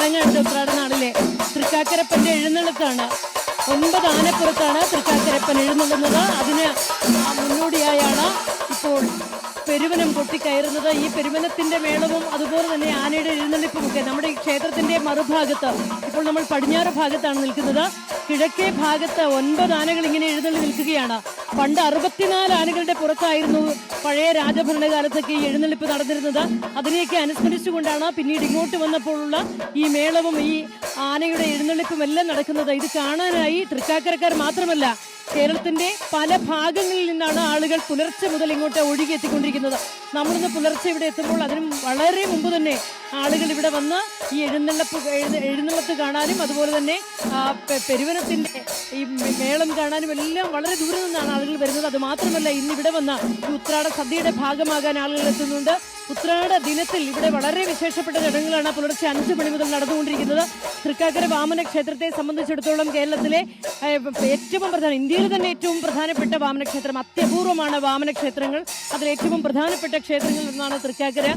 ചടങ്ങാണ് ഉത്രാട നാളിലെ തൃക്കാക്കരപ്പന്റെ എഴുന്നള്ളത്താണ്. 9 ആനപ്പുറത്താണ് തൃക്കാക്കരപ്പൻ എഴുന്നള്ളുന്നത്. അതിന് മുന്നോടിയായാണ് ഇപ്പോൾ പെരുവനം കൊട്ടിക്കയറുന്നത്. ഈ പെരുവനത്തിന്റെ മേളവും അതുപോലെ തന്നെ ആനയുടെ എഴുന്നള്ളിപ്പുമൊക്കെ നമ്മുടെ ഈ ക്ഷേത്രത്തിന്റെ മറുഭാഗത്ത്, ഇപ്പോൾ നമ്മൾ പടിഞ്ഞാറ് ഭാഗത്താണ് നിൽക്കുന്നത്. കിഴക്കേ ഭാഗത്ത് 9 ആനകൾ ഇങ്ങനെ എഴുന്നള്ളി നിൽക്കുകയാണ്. പണ്ട് 64 ആനകളുടെ പുറത്തായിരുന്നു പഴയ രാജഭരണകാലത്തൊക്കെ ഈ എഴുന്നള്ളിപ്പ് നടന്നിരുന്നത്. അതിനെയൊക്കെ അനുസ്മരിച്ചുകൊണ്ടാണ് പിന്നീട് ഇങ്ങോട്ട് വന്നപ്പോഴുള്ള ഈ മേളവും ഈ ആനയുടെ എഴുന്നള്ളിപ്പും എല്ലാം നടക്കുന്നത്. ഇത് കാണാനായി തൃക്കാക്കരക്കാർ മാത്രമല്ല, കേരളത്തിന്റെ പല ഭാഗങ്ങളിൽ നിന്നാണ് ആളുകൾ പുലർച്ചെ മുതൽ ഇങ്ങോട്ട് ഒഴുകിയെത്തിക്കൊണ്ടിരിക്കുന്നത്. നമ്മളിന്ന് പുലർച്ചെ ഇവിടെ എത്തുമ്പോൾ അതിനും വളരെ മുമ്പ് തന്നെ ആളുകൾ ഇവിടെ വന്ന് ഈ എഴുന്നള്ളത്ത് കാണാനും അതുപോലെ തന്നെ പെരുവനത്തിന്റെ ഈ മേളം കാണാനും എല്ലാം വളരെ ദൂരെ നിന്നാണ് ആളുകൾ വരുന്നത്. അത് മാത്രമല്ല, ഇന്ന് ഇവിടെ വന്ന ഈ ഉത്രാട സദ്യയുടെ ഭാഗമാകാൻ ആളുകൾ എത്തുന്നുണ്ട്. ഉത്രാട ദിനത്തിൽ ഇവിടെ വളരെ വിശേഷപ്പെട്ട ചടങ്ങുകളാണ് പുലർച്ചെ 5 മണി മുതൽ നടന്നുകൊണ്ടിരിക്കുന്നത്. തൃക്കാക്കര വാമന ക്ഷേത്രത്തെ സംബന്ധിച്ചിടത്തോളം കേരളത്തിലെ ഏറ്റവും ഇന്ത്യയിൽ തന്നെ ഏറ്റവും പ്രധാനപ്പെട്ട വാമനക്ഷേത്രം, അത്യപൂർവമാണ് വാമനക്ഷേത്രങ്ങൾ. അതിൽ ഏറ്റവും പ്രധാനപ്പെട്ട ക്ഷേത്രങ്ങളിൽ ഒന്നാണ് തൃക്കാക്കര.